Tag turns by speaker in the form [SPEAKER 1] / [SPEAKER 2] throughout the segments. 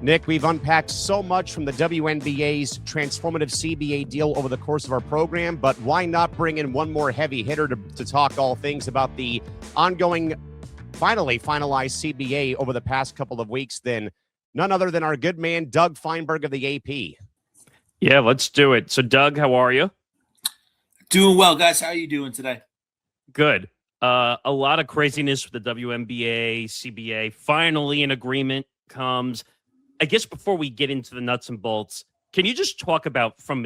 [SPEAKER 1] Nick, we've unpacked so much from the WNBA's transformative CBA deal over the course of our program, but why not bring in one more heavy hitter to talk all things about the ongoing, finally finalized CBA over the past couple of weeks than none other than our good man, Doug Feinberg of the AP.
[SPEAKER 2] Yeah, let's do it. So, Doug, how are you?
[SPEAKER 3] Doing well, guys. How are you doing today?
[SPEAKER 2] Good. A lot of craziness with the WNBA CBA. Finally, an agreement comes. I guess before we get into the nuts and bolts, can you just talk about, from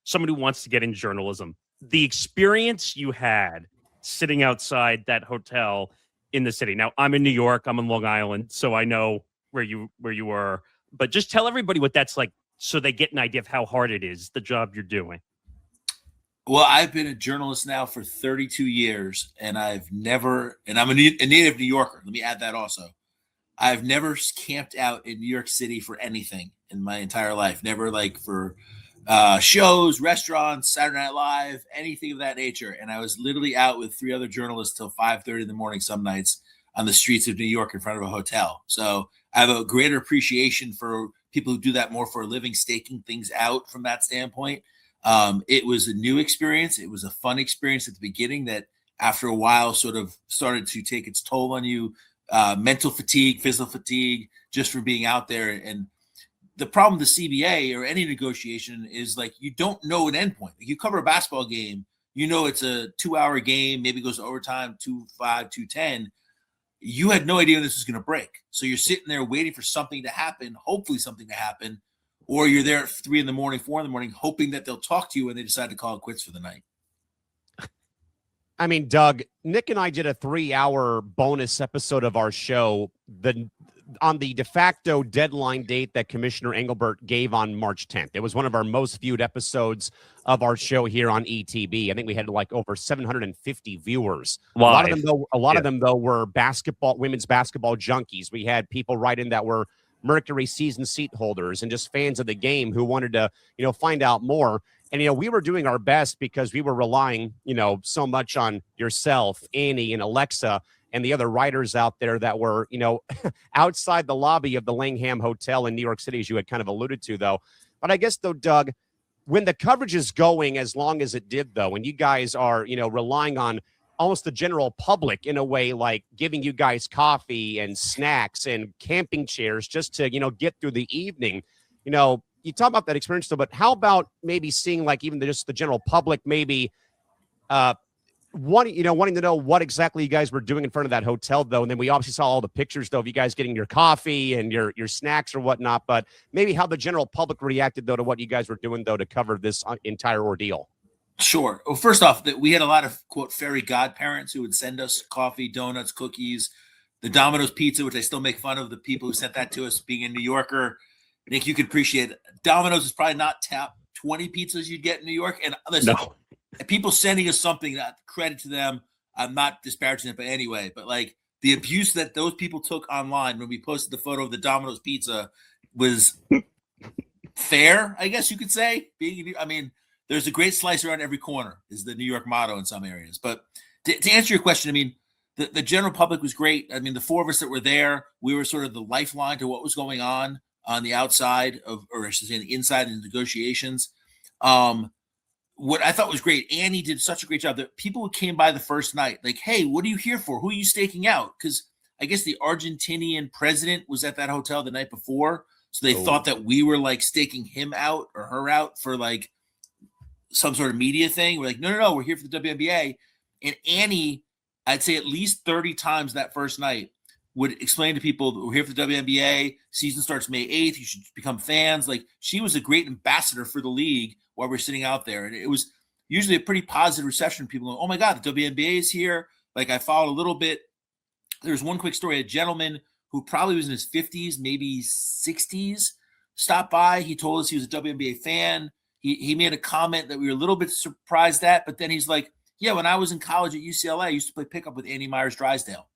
[SPEAKER 2] somebody who wants to get in journalism, the experience you had sitting outside that hotel in the city? Now, I'm in New York. I'm in Long Island, so I know where you were. But just tell everybody what that's like so they get an idea of how hard it is, the job you're doing.
[SPEAKER 3] Well, I've been a journalist now for 32 years, and I'm a native New Yorker. Let me add that also. I've never camped out in New York City for anything in my entire life. Never like for shows, restaurants, Saturday Night Live, anything of that nature. And I was literally out with 3 other journalists till 5:30 in the morning some nights on the streets of New York in front of a hotel. So I have a greater appreciation for people who do that more for a living, staking things out from that standpoint. It was a new experience. It was a fun experience at the beginning that after a while sort of started to take its toll on you. Mental fatigue, physical fatigue, just for being out there. And the problem with the CBA or any negotiation is like you don't know an endpoint. Like you cover a basketball game, you know it's a 2-hour game, maybe it goes to overtime, 2-5, 2-10. You had no idea when this was going to break. So you're sitting there waiting for something to happen, hopefully something to happen, or you're there at 3 in the morning, 4 in the morning, hoping that they'll talk to you when they decide to call it quits for the night.
[SPEAKER 1] I mean, Doug, Nick and I did a 3-hour bonus episode of our show on the de facto deadline date that Commissioner Engelbert gave on March 10th. It was one of our most viewed episodes of our show here on ETB. I think we had like over 750 viewers.
[SPEAKER 2] Live.
[SPEAKER 1] A lot of them though were women's basketball junkies. We had people write in that were Mercury season seat holders and just fans of the game who wanted to, find out more. And, we were doing our best because we were relying, so much on yourself, Annie, and Alexa, and the other writers out there that were, outside the lobby of the Langham Hotel in New York City, as you had kind of alluded to, though. But I guess, though, Doug, when the coverage is going as long as it did, though, and you guys are, relying on almost the general public in a way, like giving you guys coffee and snacks and camping chairs just to, get through the evening, you talk about that experience, though, but how about maybe seeing like even just the general public maybe wanting to know what exactly you guys were doing in front of that hotel, though? And then we obviously saw all the pictures, though, of you guys getting your coffee and your snacks or whatnot, but maybe how the general public reacted, though, to what you guys were doing, though, to cover this entire ordeal.
[SPEAKER 3] Sure. Well, first off, we had a lot of, quote, fairy godparents who would send us coffee, donuts, cookies, the Domino's pizza, which I still make fun of the people who sent that to us being a New Yorker. Nick, you could appreciate it. Domino's is probably not top 20 pizzas you'd get in New York. And listen, people sending us something, credit to them. I'm not disparaging it, but anyway, but like the abuse that those people took online when we posted the photo of the Domino's pizza was fair, I guess you could say. There's a great slice around every corner is the New York motto in some areas. But to answer your question, the general public was great. The 4 of us that were there, we were sort of the lifeline to what was going on the outside of, or I should say the inside in the negotiations. What I thought was great, Annie did such a great job that people who came by the first night, like, hey, what are you here for? Who are you staking out? Because I guess the Argentinian president was at that hotel the night before. So they thought that we were like staking him out or her out for like some sort of media thing. We're like, no, we're here for the WNBA. And Annie, I'd say at least 30 times that first night, would explain to people that we're here for the WNBA. Season starts May 8th. You should become fans. Like, she was a great ambassador for the league while we're sitting out there. And it was usually a pretty positive reception. People going, oh my God, the WNBA is here. Like, I followed a little bit. There's one quick story. A gentleman who probably was in his 50s, maybe 60s, stopped by. He told us he was a WNBA fan. He made a comment that we were a little bit surprised at, but then he's like, yeah, when I was in college at UCLA, I used to play pickup with Annie Myers-Drysdale.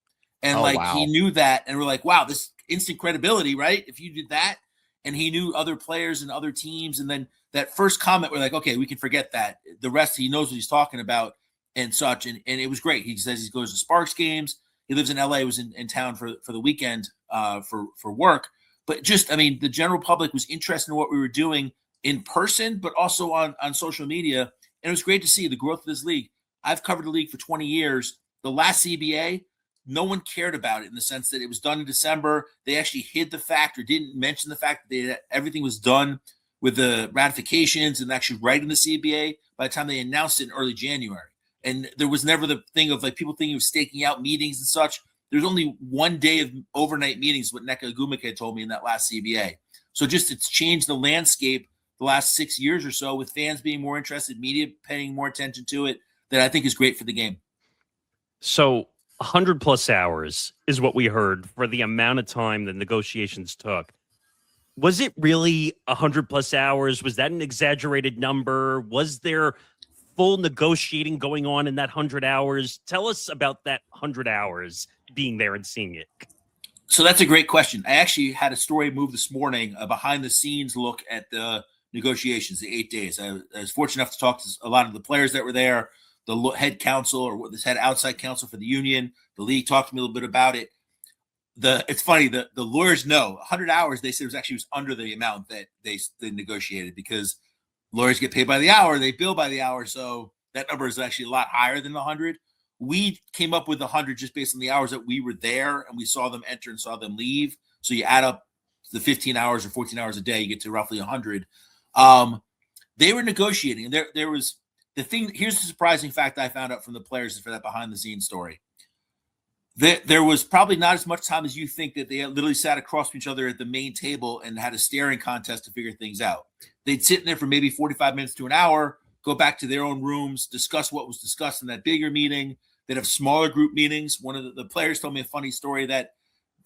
[SPEAKER 3] And He knew that. And we're like, wow, this instant credibility, right? If you did that. And he knew other players and other teams. And then that first comment, we're like, okay, we can forget that. The rest, he knows what he's talking about and such. And it was great. He says he goes to Sparks games. He lives in LA, was in town for the weekend for work. But just, I mean, the general public was interested in what we were doing in person, but also on social media. And it was great to see the growth of this league. I've covered the league for 20 years. The last CBA, no one cared about it in the sense that it was done in December. They actually hid the fact or didn't mention the fact that everything was done with the ratifications and actually writing the CBA by the time they announced it in early January. And there was never the thing of like people thinking of staking out meetings and such. There's only one day of overnight meetings, what Nneka Ogwumike told me in that last CBA. So just it's changed the landscape the last 6 years or so with fans being more interested, media paying more attention to it, that I think is great for the game.
[SPEAKER 2] So 100 plus hours is what we heard for the amount of time the negotiations took. Was it really 100 plus hours? Was that an exaggerated number? Was there full negotiating going on in that 100 hours? Tell us about that 100 hours being there and seeing it.
[SPEAKER 3] So that's a great question. I actually had a story move this morning, a behind the scenes look at the negotiations, the 8 days. I was fortunate enough to talk to a lot of the players that were there, the head counsel or this head outside counsel for the union. The league talked to me a little bit about it. It's funny, the lawyers know 100 hours, they said was under the amount that they negotiated because lawyers get paid by the hour, they bill by the hour. So that number is actually a lot higher than 100. We came up with 100 just based on the hours that we were there and we saw them enter and saw them leave. So you add up the 15 hours or 14 hours a day, you get to roughly 100. They were negotiating. There was the thing. Here's the surprising fact I found out from the players for that behind the scenes story. There was probably not as much time as you think that they literally sat across from each other at the main table and had a staring contest to figure things out. They'd sit in there for maybe 45 minutes to an hour, go back to their own rooms, discuss what was discussed in that bigger meeting. They'd have smaller group meetings. One of the players told me a funny story that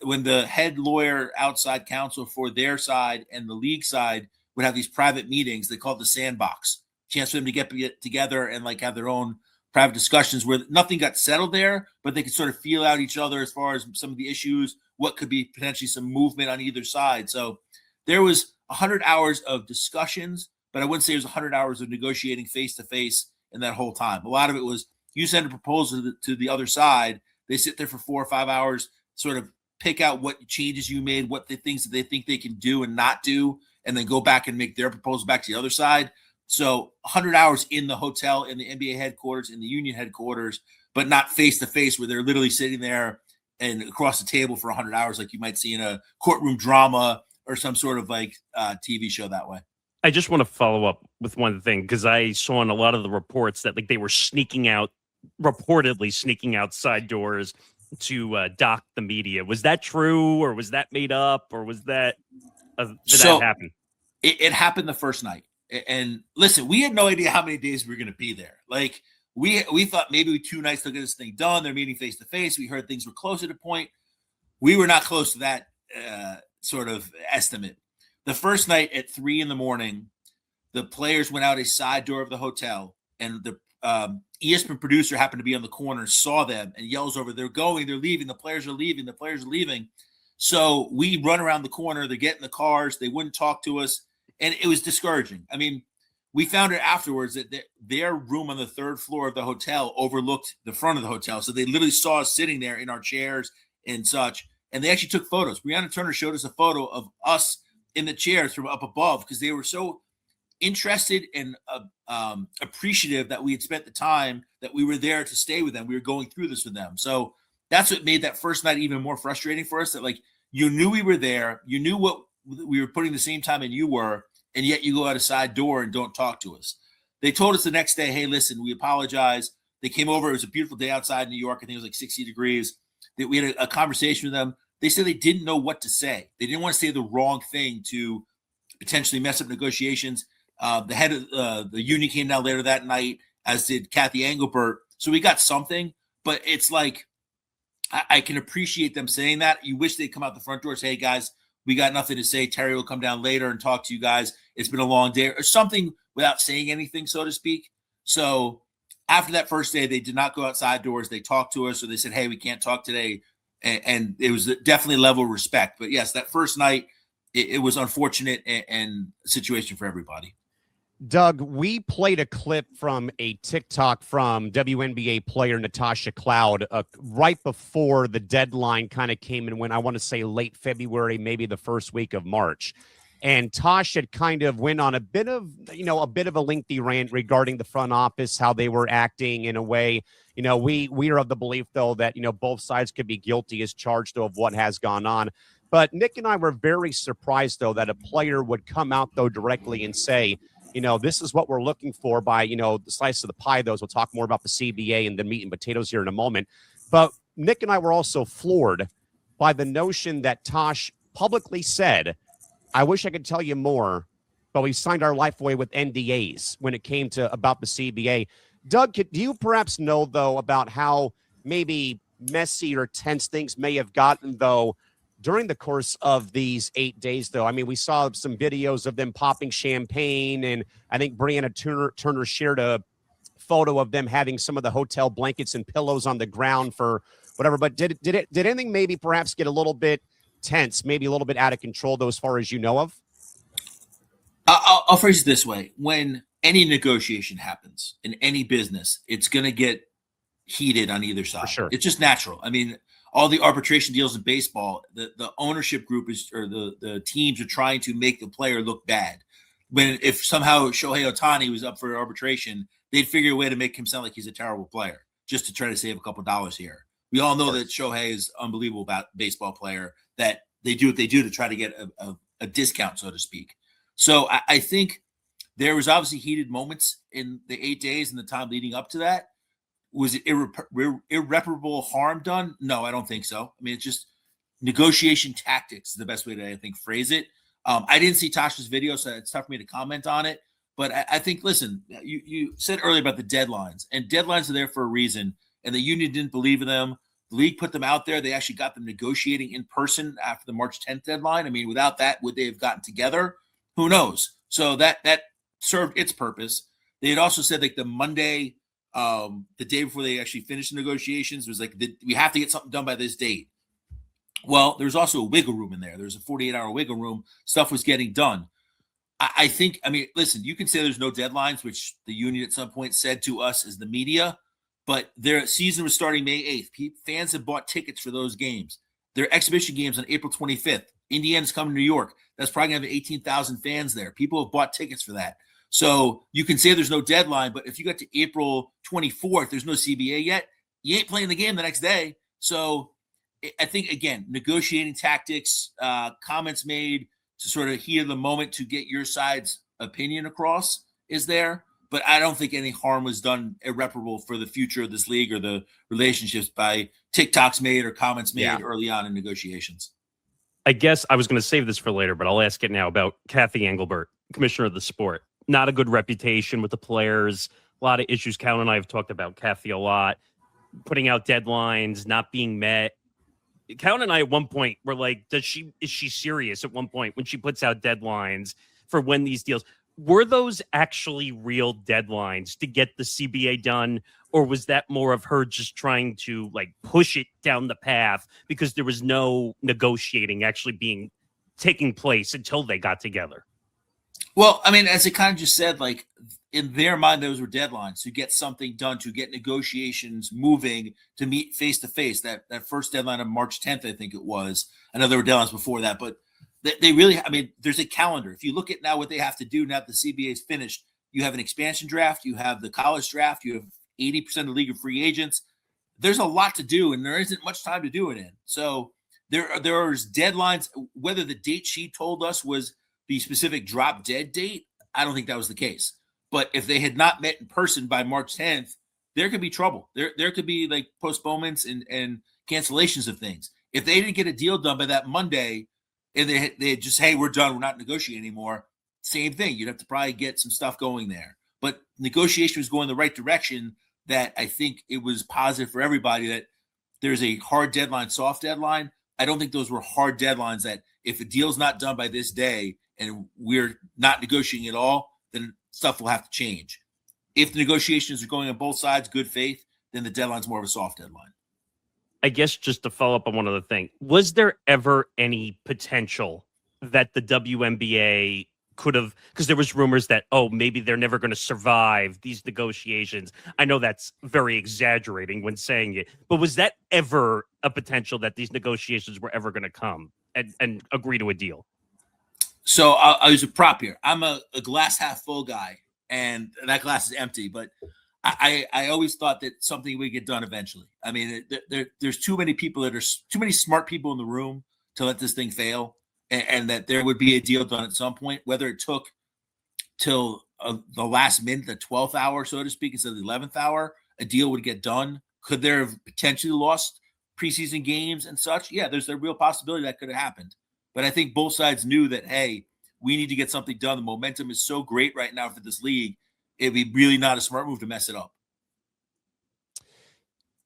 [SPEAKER 3] when the head lawyer outside counsel for their side and the league side would have these private meetings, they called the sandbox, chance for them to get together and like have their own private discussions where nothing got settled there, but they could sort of feel out each other as far as some of the issues, what could be potentially some movement on either side. So there was 100 hours of discussions, but I wouldn't say it was 100 hours of negotiating face-to-face in that whole time. A lot of it was you send a proposal to the other side, they sit there for 4 or 5 hours, sort of pick out what changes you made, what the things that they think they can do and not do, and then go back and make their proposal back to the other side. So 100 hours in the hotel, in the NBA headquarters, in the union headquarters, but not face-to-face where they're literally sitting there and across the table for 100 hours like you might see in a courtroom drama or some sort of like TV show that way.
[SPEAKER 2] I just want to follow up with one thing because I saw in a lot of the reports that like they were reportedly sneaking out side doors to dock the media. Was that true or was that made up or was that did that happen?
[SPEAKER 3] It happened the first night. And listen, we had no idea how many days we were going to be there. Like we thought maybe 2 nights to get this thing done. They're meeting face to face. We heard things were closer to point. We were not close to that sort of estimate. The first night at 3 a.m, the players went out a side door of the hotel, and the ESPN producer happened to be on the corner, saw them, and yells over, "They're going, they're leaving. The players are leaving. The players are leaving." So we run around the corner. They get in the cars. They wouldn't talk to us. And it was discouraging. I mean, we found out afterwards that their room on the 3rd floor of the hotel overlooked the front of the hotel. So they literally saw us sitting there in our chairs and such. And they actually took photos. Brianna Turner showed us a photo of us in the chairs from up above because they were so interested and appreciative that we had spent the time that we were there to stay with them. We were going through this with them. So that's what made that first night even more frustrating for us, that like you knew we were there. You knew what we were putting the same time in you were, and yet you go out a side door and don't talk to us. They told us the next day, "Hey, listen, we apologize." They came over. It was a beautiful day outside in New York. I think it was like 60 degrees. We had a conversation with them. They said they didn't know what to say. They didn't want to say the wrong thing to potentially mess up negotiations. The head of the union came down later that night, as did Cathy Engelbert. So we got something, but it's like I can appreciate them saying that. You wish they'd come out the front door and say, "Hey, guys, we got nothing to say. Terry will come down later and talk to you guys. It's been a long day," or something without saying anything, so to speak. So after that first day, they did not go outside doors. They talked to us, or they said, "Hey, we can't talk today." And it was definitely a level of respect. But yes, that first night, it was unfortunate and a situation for everybody.
[SPEAKER 1] Doug, we played a clip from a TikTok from WNBA player Natasha Cloud right before the deadline kind of came and went, I want to say late February, maybe the first week of March. And Tosh had kind of went on a bit of a lengthy rant regarding the front office, how they were acting in a way. We are of the belief, though, that, both sides could be guilty as charged of what has gone on. But Nick and I were very surprised, though, that a player would come out, though, directly and say, this is what we're looking for by, the slice of the pie, those. We'll talk more about the CBA and the meat and potatoes here in a moment. But Nick and I were also floored by the notion that Tosh publicly said, I wish I could tell you more, but we signed our life away with NDAs when it came to about the CBA. Doug, do you perhaps know, though, about how maybe messy or tense things may have gotten, though, during the course of these 8 days, though? I mean, we saw some videos of them popping champagne, and I think Brianna Turner shared a photo of them having some of the hotel blankets and pillows on the ground for whatever. But did anything maybe perhaps get a little bit tense, maybe a little bit out of control, though, as far as you know of?
[SPEAKER 3] I'll phrase it this way. When any negotiation happens in any business, it's going to get heated on either side.
[SPEAKER 1] For sure.
[SPEAKER 3] It's just natural. I mean, all the arbitration deals in baseball, the ownership group the teams are trying to make the player look bad. If somehow Shohei Ohtani was up for arbitration, they'd figure a way to make him sound like he's a terrible player just to try to save a couple dollars here. We all know that Shohei is unbelievable baseball player, that they do what they do to try to get a discount, so to speak. So I think there was obviously heated moments in the 8 days and the time leading up to that. Was it irreparable harm done? No, I don't think so. I mean, it's just negotiation tactics is the best way to, I think, phrase it. I didn't see Tasha's video, so it's tough for me to comment on it. But I think, listen, you said earlier about the deadlines, and deadlines are there for a reason, and the union didn't believe in them. The league put them out there. They actually got them negotiating in person after the March 10th deadline. I mean, without that, would they have gotten together? Who knows? So that served its purpose. They had also said, like, the Monday, the day before they actually finished the negotiations, was like, we have to get something done by this date. Well, there's also a wiggle room in there. There's a 48-hour wiggle room. Stuff was getting done. I think, I mean, listen, you can say there's no deadlines, which the union at some point said to us as the media, but their season was starting May 8th. Fans had bought tickets for those games. Their exhibition games on April 25th. Indiana's coming to New York. That's probably going to have 18,000 fans there. People have bought tickets for that. So you can say there's no deadline, but if you got to April 24th, there's no CBA yet, you ain't playing the game the next day. So I think, again, negotiating tactics, comments made to sort of heat of the moment to get your side's opinion across is there. But I don't think any harm was done irreparable for the future of this league or the relationships by TikToks made or comments made early on in negotiations.
[SPEAKER 2] I guess I was going to save this for later, but I'll ask it now about Cathy Engelbert, commissioner of the sport. Not a good reputation with the players. A lot of issues. Callan and I have talked about Cathy a lot. Putting out deadlines, not being met. Callan and I at one point were like, is she serious at one point when she puts out deadlines for when these deals? Were those actually real deadlines to get the CBA done? Or was that more of her just trying to like push it down the path because there was no negotiating actually taking place until they got together?
[SPEAKER 3] Well, I mean, as it kind of just said, like in their mind, those were deadlines to get something done, to get negotiations moving, to meet face to face. That first deadline of March 10th, I think it was. I know there were deadlines before that, but they really, I mean, there's a calendar. If you look at now what they have to do now that the CBA is finished, you have an expansion draft, you have the college draft, you have 80% of the league of free agents. There's a lot to do, and there isn't much time to do it in. So there's deadlines. Whether the date she told us was the specific drop dead date, I don't think that was the case. But if they had not met in person by March 10th, there could be trouble. There could be like postponements and cancellations of things. If they didn't get a deal done by that Monday and they just, hey, we're done, we're not negotiating anymore, same thing. You'd have to probably get some stuff going there. But negotiation was going in the right direction, that I think it was positive for everybody that there's a hard deadline, soft deadline. I don't think those were hard deadlines that if a deal's not done by this day and we're not negotiating at all, then stuff will have to change. If the negotiations are going on both sides, good faith, then the deadline's more of a soft deadline.
[SPEAKER 2] I guess just to follow up on one other thing, was there ever any potential that the WNBA could have, because there was rumors that, oh, maybe they're never going to survive these negotiations. I know that's very exaggerating when saying it, but was that ever a potential that these negotiations were ever going to come and agree to a deal?
[SPEAKER 3] So I'll use a prop here. I'm a glass half full guy, and that glass is empty, but I always thought that something would get done eventually. I mean, there's too many people too many smart people in the room to let this thing fail, and that there would be a deal done at some point, whether it took till the last minute, the 12th hour, so to speak, instead of the 11th hour, a deal would get done. Could there have potentially lost preseason games and such? Yeah, there's a real possibility that could have happened. But I think both sides knew that, hey, we need to get something done. The momentum is so great right now for this league. It'd be really not a smart move to mess it up.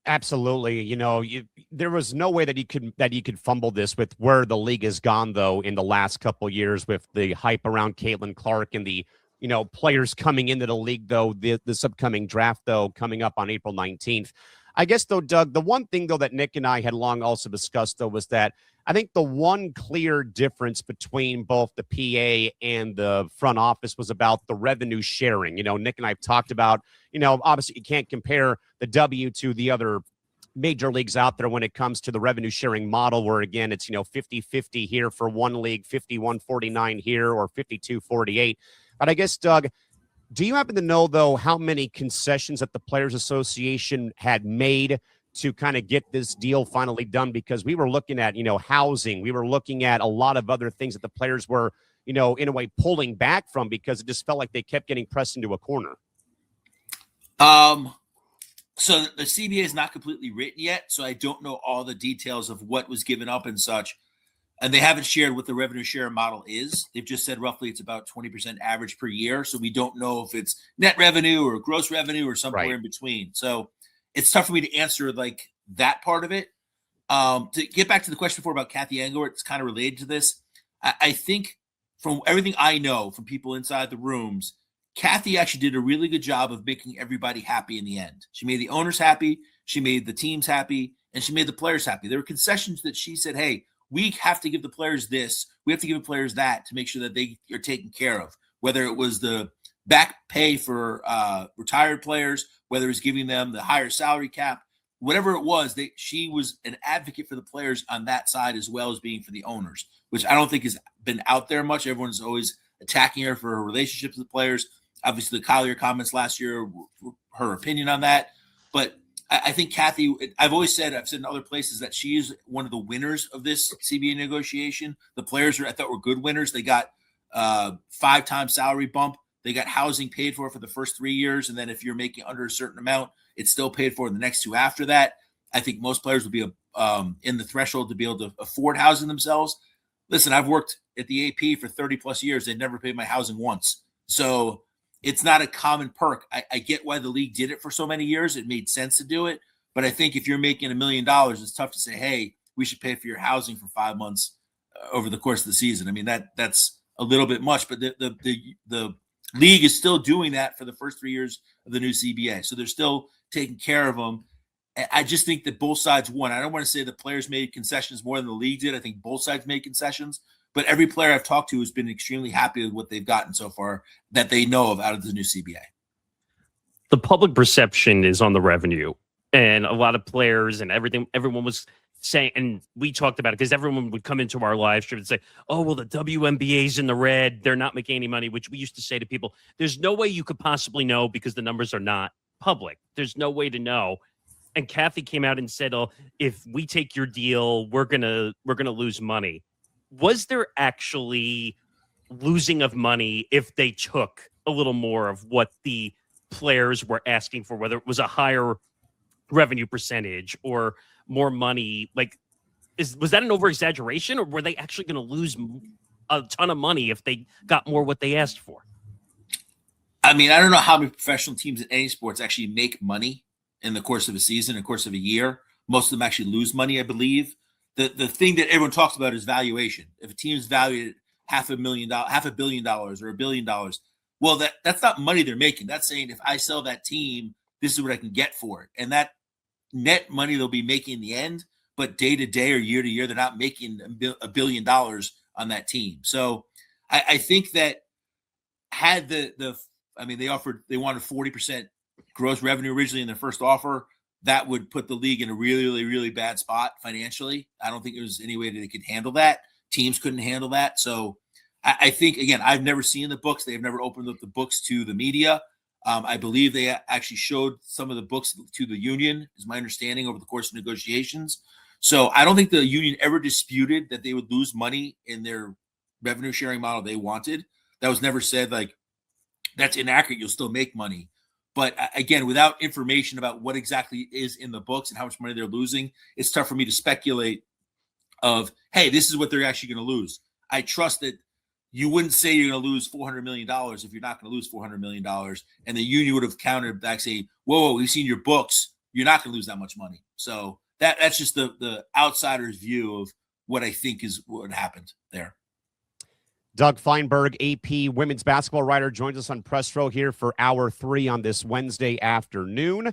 [SPEAKER 1] Absolutely. You know, there was no way that you could fumble this with where the league has gone, though, in the last couple of years with the hype around Caitlin Clark and the, you know, players coming into the league, though, this upcoming draft, though, coming up on April 19th. I guess, though, Doug, the one thing, though, that Nick and I had long also discussed, though, was that I think the one clear difference between both the PA and the front office was about the revenue sharing. You know, Nick and I have talked about, you know, obviously you can't compare the W to the other major leagues out there when it comes to the revenue sharing model, where, again, it's, you know, 50-50 here for one league, 51-49 here, or 52-48. But I guess, Doug, do you happen to know, though, how many concessions that the Players Association had made to kind of get this deal finally done? Because we were looking at, you know, housing. We were looking at a lot of other things that the players were, you know, in a way pulling back from, because it just felt like they kept getting pressed into a corner.
[SPEAKER 3] So the CBA is not completely written yet, so I don't know all the details of what was given up and such. And they haven't shared what the revenue share model is. They've just said roughly it's about 20% average per year. So we don't know if it's net revenue or gross revenue or somewhere in between. So it's tough for me to answer like that part of it. To get back to the question before about Cathy Engelbert, it's kind of related to this. I think from everything I know from people inside the rooms, Cathy actually did a really good job of making everybody happy in the end. She made the owners happy, she made the teams happy, and she made the players happy. There were concessions that she said, hey, we have to give the players this, we have to give the players that to make sure that they are taken care of, whether it was the back pay for retired players, whether it was giving them the higher salary cap, whatever it was, she was an advocate for the players on that side as well as being for the owners, which I don't think has been out there much. Everyone's always attacking her for her relationships with the players. Obviously, the Collier comments last year, her opinion on that. But I think Cathy, I've said in other places that she is one of the winners of this CBA negotiation. The players I thought were good winners. They got 5-time salary bump. They got housing paid for the first 3 years. And then if you're making under a certain amount, it's still paid for in the next 2 after that. I think most players will be in the threshold to be able to afford housing themselves. Listen, I've worked at the AP for 30 plus years. They never paid my housing once. So it's not a common perk. I get why the league did it for so many years. It made sense to do it. But I think if you're making $1 million, it's tough to say, hey, we should pay for your housing for 5 months over the course of the season. I mean, that's a little bit much, but the league is still doing that for the first 3 years of the new CBA. So they're still taking care of them. I just think that both sides won. I don't want to say the players made concessions more than the league did. I think both sides made concessions. But every player I've talked to has been extremely happy with what they've gotten so far that they know of out of the new CBA.
[SPEAKER 2] The public perception is on the revenue, and a lot of players and everyone was saying, and we talked about it because everyone would come into our live stream and say, oh, well, the WNBA's in the red. They're not making any money, which we used to say to people, there's no way you could possibly know because the numbers are not public. There's no way to know. And Cathy came out and said, oh, if we take your deal, we're gonna lose money. Was there actually losing of money if they took a little more of what the players were asking for, whether it was a higher revenue percentage or more money? Like, was that an over-exaggeration, or were they actually going to lose a ton of money if they got more what they asked for?
[SPEAKER 3] I mean, I don't know how many professional teams in any sports actually make money in the course of a season, in the course of a year. Most of them actually lose money, I believe. The thing that everyone talks about is valuation. If a team is valued at $500 million or $1 billion, well, that's not money they're making. That's saying if I sell that team, this is what I can get for it. And that net money they'll be making in the end, but day to day or year to year, they're not making $1 billion on that team. So I think that had they wanted 40% gross revenue originally in their first offer. That would put the league in a really, really, really bad spot financially. I don't think there was any way that they could handle that. Teams couldn't handle that. So I think, again, I've never seen the books. They've never opened up the books to the media. I believe they actually showed some of the books to the union, is my understanding, over the course of negotiations. So I don't think the union ever disputed that they would lose money in their revenue sharing model they wanted. That was never said like, that's inaccurate, you'll still make money. But again, without information about what exactly is in the books and how much money they're losing, it's tough for me to speculate of, hey, this is what they're actually going to lose. I trust that you wouldn't say you're going to lose $400 million if you're not going to lose $400 million. And the union would have countered back saying, whoa, we've seen your books. You're not going to lose that much money. So that's just the outsider's view of what I think is what happened there.
[SPEAKER 1] Doug Feinberg, AP women's basketball writer, joins us on Press Row here for Hour 3 on this Wednesday afternoon.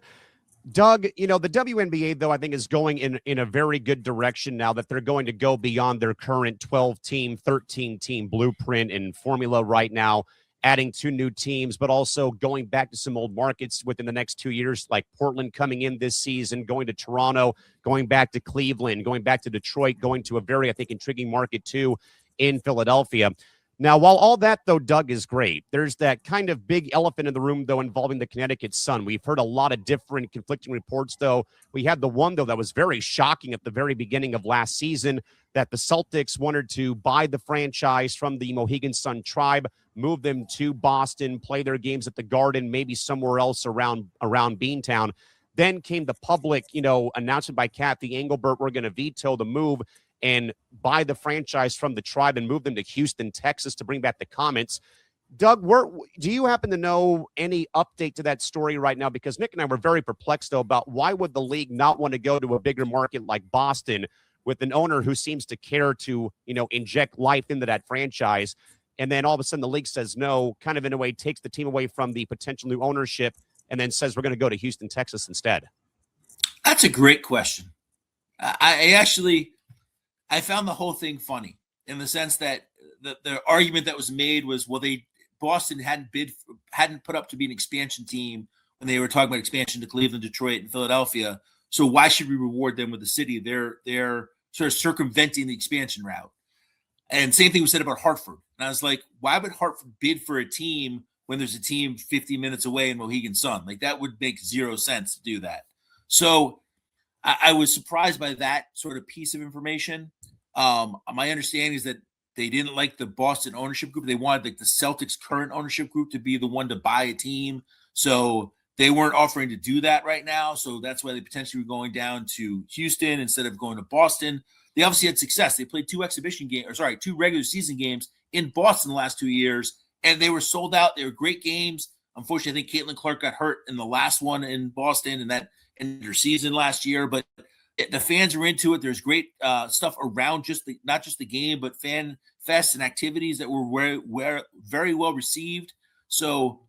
[SPEAKER 1] Doug, the WNBA, though, I think is going in a very good direction now that they're going to go beyond their current 12-team, 13-team blueprint and formula right now, adding 2 new teams, but also going back to some old markets within the next 2 years, like Portland coming in this season, going to Toronto, going back to Cleveland, going back to Detroit, going to a very, I think, intriguing market, too, in Philadelphia. Now, while all that, though, Doug, is great, there's that kind of big elephant in the room, though, involving the Connecticut Sun. We've heard a lot of different conflicting reports, though. We had the one, though, that was very shocking at the very beginning of last season, that the Celtics wanted to buy the franchise from the Mohegan Sun tribe, move them to Boston, play their games at the Garden, maybe somewhere else around Beantown. Then came the public, announcement by Cathy Engelbert, we're going to veto the move and buy the franchise from the tribe and move them to Houston, Texas to bring back the Comets. Doug, do you happen to know any update to that story right now? Because Nick and I were very perplexed, though, about why would the league not want to go to a bigger market like Boston with an owner who seems to care to, inject life into that franchise. And then all of a sudden the league says no, kind of in a way takes the team away from the potential new ownership and then says we're going to go to Houston, Texas instead. That's
[SPEAKER 3] a great question. I found the whole thing funny in the sense that the argument that was made was, well, Boston hadn't put up to be an expansion team when they were talking about expansion to Cleveland, Detroit, and Philadelphia. So why should we reward them with the city? They're sort of circumventing the expansion route. And same thing was said about Hartford. And I was like, why would Hartford bid for a team when there's a team 50 minutes away in Mohegan Sun? Like, that would make zero sense to do that. So I was surprised by that sort of piece of information. My understanding is that they didn't like the Boston ownership group. They wanted the Celtics current ownership group to be the one to buy a team. So they weren't offering to do that right now. So that's why they potentially were going down to Houston instead of going to Boston. They obviously had success. They played 2 regular season games in Boston the last 2 years, and they were sold out. They were great games. Unfortunately, I think Caitlin Clark got hurt in the last one in Boston, and that ended her season last year. But the fans are into it. There's great stuff around not just the game, but fan fests and activities that were very well received. So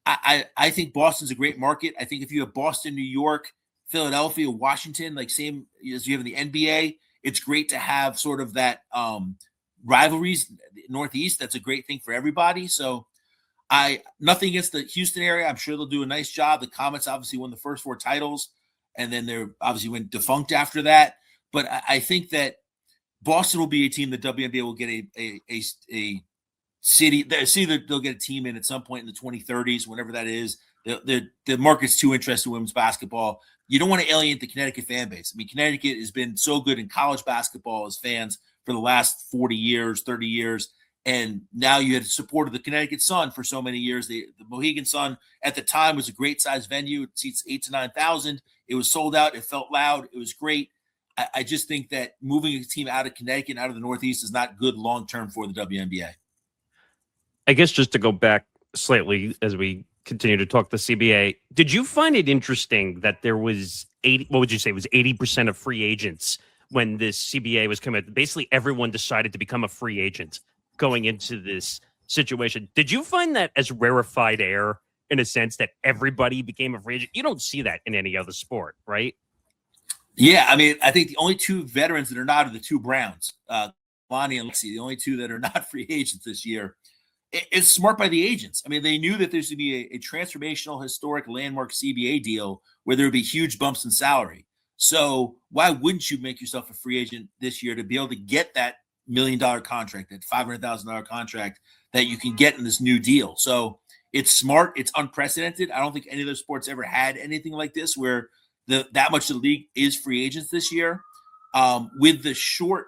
[SPEAKER 3] I think Boston's a great market. I think if you have Boston, New York, Philadelphia, Washington, like same as you have in the NBA, it's great to have sort of that rivalries. Northeast, that's a great thing for everybody. So nothing against the Houston area. I'm sure they'll do a nice job. The Comets obviously won the first 4 titles, and then they're obviously went defunct after that. But I think that Boston will be a team that WNBA will get a city. They'll get a team in at some point in the 2030s, whenever that is. The market's too interested in women's basketball. You don't want to alienate the Connecticut fan base. I mean, Connecticut has been so good in college basketball as fans for the last 40 years, 30 years. And now you had support of the Connecticut Sun for so many years. The Mohegan Sun at the time was a great size venue. It seats 8,000 to 9,000. It was sold out. It felt loud. It was great. I just think that moving a team out of Connecticut, out of the Northeast, is not good long-term for the WNBA.
[SPEAKER 2] I guess just to go back slightly as we continue to talk the CBA, did you find it interesting that there was 80% of free agents when this CBA was coming out? Basically, everyone decided to become a free agent going into this situation. Did you find that as rarefied air in a sense that everybody became a free agent? You don't see that in any other sport, right?
[SPEAKER 3] Yeah, I mean, I think the only 2 veterans that are not are the 2 Browns, Lonnie and Lexi, the only 2 that are not free agents this year. it's smart by the agents. I mean, they knew that there's going to be a transformational, historic, landmark CBA deal where there would be huge bumps in salary. So why wouldn't you make yourself a free agent this year to be able to get that $1 million contract, that $500,000 contract that you can get in this new deal? So it's smart. It's unprecedented. I don't think any other sports ever had anything like this where that much of the league is free agents this year. With the short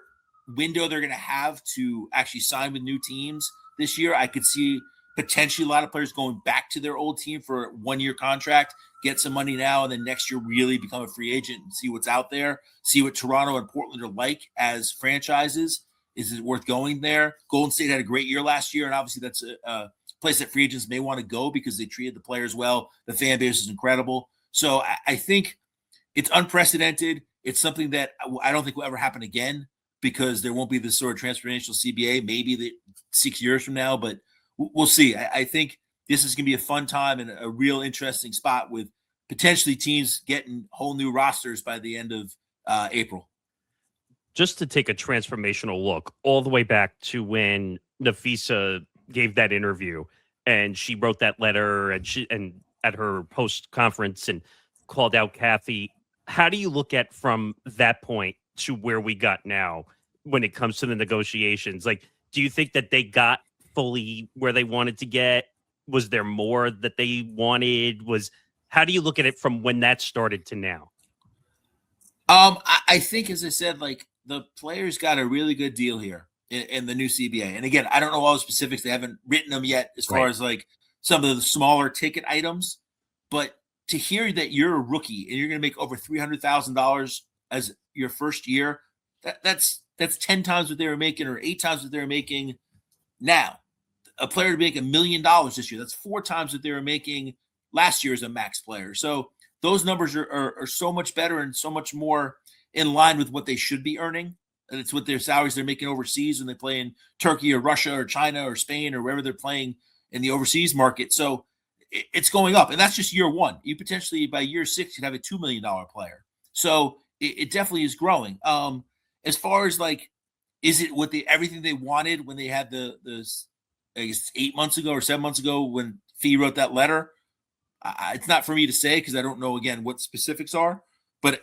[SPEAKER 3] window they're going to have to actually sign with new teams this year, I could see potentially a lot of players going back to their old team for a 1-year contract, get some money now, and then next year really become a free agent and see what's out there, see what Toronto and Portland are like as franchises. Is it worth going there? Golden State had a great year last year, and obviously that's a place that free agents may want to go because they treated the players well. The fan base is incredible. So I think it's unprecedented. It's something that I don't think will ever happen again because there won't be this sort of transformational CBA, maybe 6 years from now, but we'll see. I think this is going to be a fun time and a real interesting spot with potentially teams getting whole new rosters by the end of April.
[SPEAKER 2] Just to take a transformational look all the way back to when Nafisa gave that interview and she wrote that letter and at her post conference and called out Cathy. How do you look at from that point to where we got now when it comes to the negotiations? Like, do you think that they got fully where they wanted to get? Was there more that they wanted? How do you look at it from when that started to now?
[SPEAKER 3] I think, as I said, like the players got a really good deal here in the new CBA. And again, I don't know all the specifics. They haven't written them yet as far as like some of the smaller ticket items, but to hear that you're a rookie and you're going to make over $300,000 as your first year, that's 10 times what they were making or 8 times what they were making now. A player to make $1 million this year, that's 4 times what they were making last year as a max player. So those numbers are so much better and so much more in line with what they should be earning. And it's what their salaries they're making overseas when they play in Turkey or Russia or China or Spain or wherever they're playing in the overseas market. So it's going up, and that's just year one. You potentially by year 6 you'd have a $2 million player. So it definitely is growing. As far as like, is it what everything they wanted when they had the I guess 8 months ago or 7 months ago when Fee wrote that letter? It's not for me to say because I don't know again what specifics are. But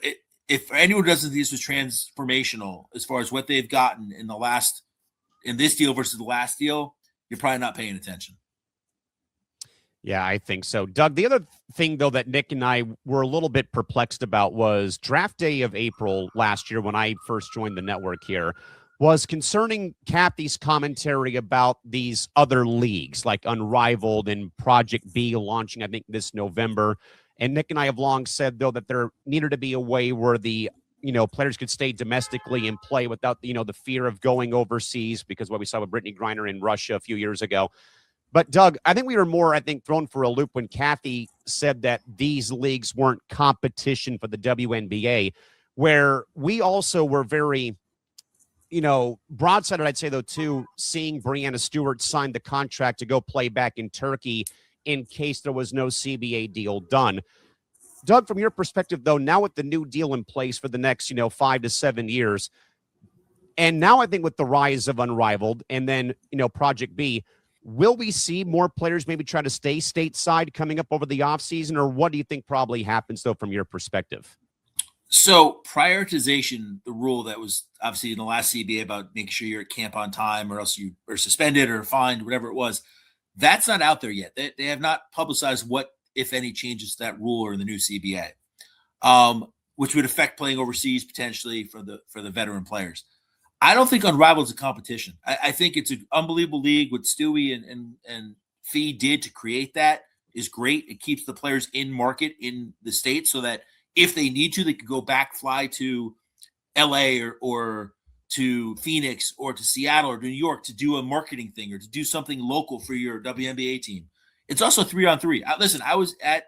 [SPEAKER 3] if anyone doesn't think this was transformational as far as what they've gotten in this deal versus the last deal, you're probably not paying attention.
[SPEAKER 1] Yeah, I think so. Doug, the other thing, though, that Nick and I were a little bit perplexed about was draft day of April last year when I first joined the network here was concerning Cathy's commentary about these other leagues like Unrivaled and Project B launching, I think, this November. And Nick and I have long said, though, that there needed to be a way where the players could stay domestically and play without, the fear of going overseas because what we saw with Brittany Griner in Russia a few years ago. But, Doug, I think we were more, thrown for a loop when Cathy said that these leagues weren't competition for the WNBA, where we also were very, broadsided, I'd say, though, too, seeing Breanna Stewart sign the contract to go play back in Turkey in case there was no CBA deal done. Doug, from your perspective, though, now with the new deal in place for the next, 5 to 7 years, and now I think with the rise of Unrivaled and then, Project B, will we see more players maybe try to stay stateside coming up over the offseason, or what do you think probably happens, though, from your perspective?
[SPEAKER 3] So prioritization, the rule that was obviously in the last CBA about making sure you're at camp on time or else you are suspended or fined, whatever it was, that's not out there yet. They have not publicized what, if any, changes to that rule or in the new CBA, which would affect playing overseas potentially for the veteran players. I don't think Unrivaled is a competition. I think it's an unbelievable league. What Stewie and Fee did to create that is great. It keeps the players in market in the States so that if they need to, they could go back, fly to LA or to Phoenix or to Seattle or to New York to do a marketing thing or to do something local for your WNBA team. It's also 3-on-3. Listen, I was at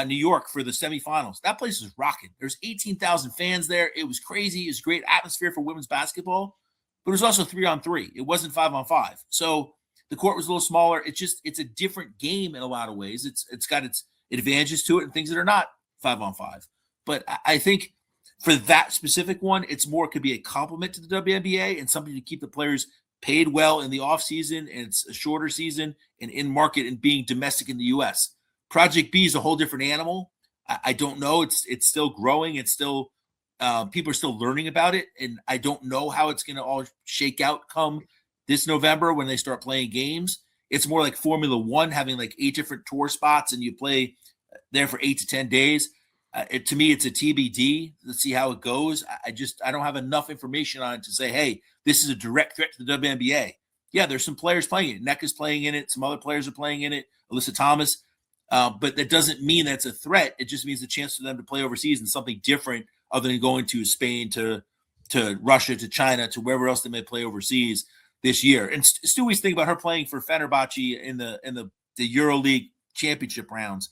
[SPEAKER 3] New York for the semifinals. That place was rocking. There's 18,000 fans there. It was crazy. It was great atmosphere for women's basketball, but it was also 3-on-3. It wasn't 5-on-5. So the court was a little smaller. It's a different game in a lot of ways. It's got its advantages to it and things that are not 5-on-5. But I think for that specific one, it's more could be a compliment to the WNBA and something to keep the players paid well in the off season, and it's a shorter season and in market and being domestic in the U.S. Project B is a whole different animal. I don't know. It's still growing. It's still people are still learning about it, and I don't know how it's going to all shake out come this November when they start playing games. It's more like Formula One, having like 8 different tour spots, and you play there for 8 to 10 days. To me, it's a TBD. Let's see how it goes. I don't have enough information on it to say, hey, this is a direct threat to the WNBA. Yeah, there's some players playing it. Neck is playing in it. Some other players are playing in it. Alyssa Thomas. But that doesn't mean that's a threat. It just means a chance for them to play overseas and something different other than going to Spain, to Russia, to China, to wherever else they may play overseas this year. And Stewie's thinking about her playing for Fenerbahce in the EuroLeague championship rounds.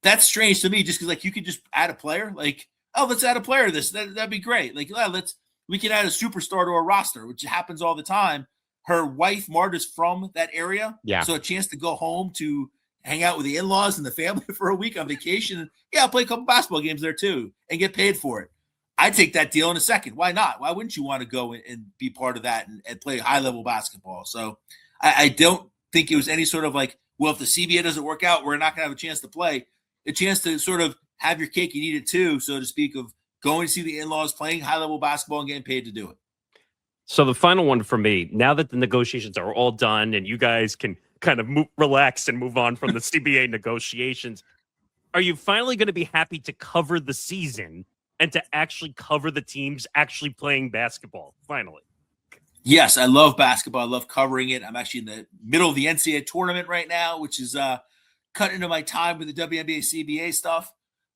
[SPEAKER 3] That's strange to me, just because like you could just add a player, like, oh, let's add a player to this. That'd be great. Like, yeah, we can add a superstar to our roster, which happens all the time. Her wife, Marta's from that area.
[SPEAKER 1] Yeah.
[SPEAKER 3] So a chance to go home to hang out with the in-laws and the family for a week on vacation. Yeah, I'll play a couple basketball games there too and get paid for it. I'd take that deal in a second. Why not? Why wouldn't you want to go and be part of that and play high-level basketball? So I don't think it was any sort of like, well, if the CBA doesn't work out, we're not going to have a chance to play. A chance to sort of have your cake and eat it too, so to speak, of going to see the in-laws, playing high-level basketball and getting paid to do it.
[SPEAKER 2] So the final one for me, now that the negotiations are all done and you guys can kind of relax and move on from the CBA negotiations, are you finally going to be happy to cover the season and to actually cover the teams actually playing basketball, finally?
[SPEAKER 3] Yes, I love basketball. I love covering it. I'm actually in the middle of the NCAA tournament right now, which is cut into my time with the WNBA CBA stuff.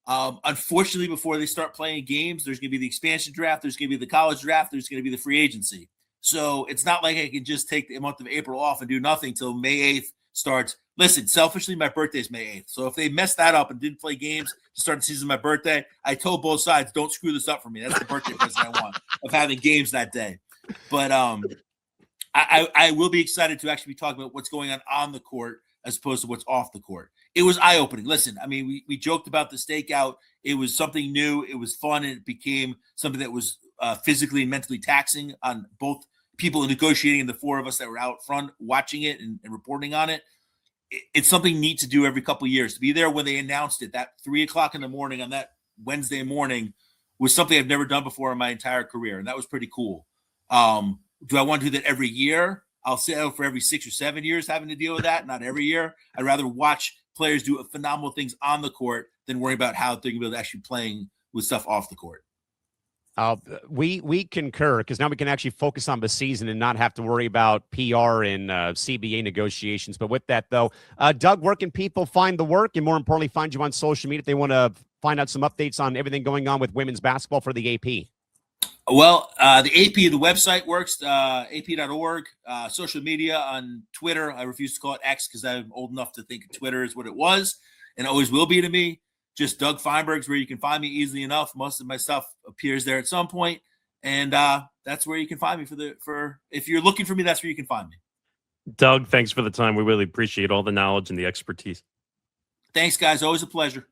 [SPEAKER 3] Unfortunately, before they start playing games, there's going to be the expansion draft, there's going to be the college draft, there's going to be the free agency. So it's not like I can just take the month of April off and do nothing till May 8th starts. Listen, selfishly, my birthday is May 8th. So if they messed that up and didn't play games to start the season my birthday, I told both sides, don't screw this up for me. That's the birthday present I want, of having games that day. But I will be excited to actually be talking about what's going on the court as opposed to what's off the court. It was eye-opening. Listen, I mean, we joked about the stakeout. It was something new. It was fun, and it became something that was physically and mentally taxing on both people negotiating and the 4 of us that were out front watching it and reporting on it. It's something neat to do every couple of years. To be there when they announced it, that 3 o'clock in the morning on that Wednesday morning, was something I've never done before in my entire career, and that was pretty cool. Do I want to do that every year? I'll settle for every 6 or 7 years having to deal with that, not every year. I'd rather watch players do phenomenal things on the court than worry about how they're going to be actually playing with stuff off the court.
[SPEAKER 1] We concur, because now we can actually focus on the season and not have to worry about PR and CBA negotiations. But with that, though, Doug, where can people find the work and, more importantly, find you on social media if they want to find out some updates on everything going on with women's basketball for the AP?
[SPEAKER 3] Well, the AP, the website works, ap.org, social media on Twitter. I refuse to call it X because I'm old enough to think Twitter is what it was and always will be to me. Just Doug Feinberg's where you can find me easily enough. Most of my stuff appears there at some point, and that's where you can find me for if you're looking for me, that's where you can find me.
[SPEAKER 2] Doug, thanks for the time. We really appreciate all the knowledge and the expertise.
[SPEAKER 3] Thanks, guys. Always a pleasure.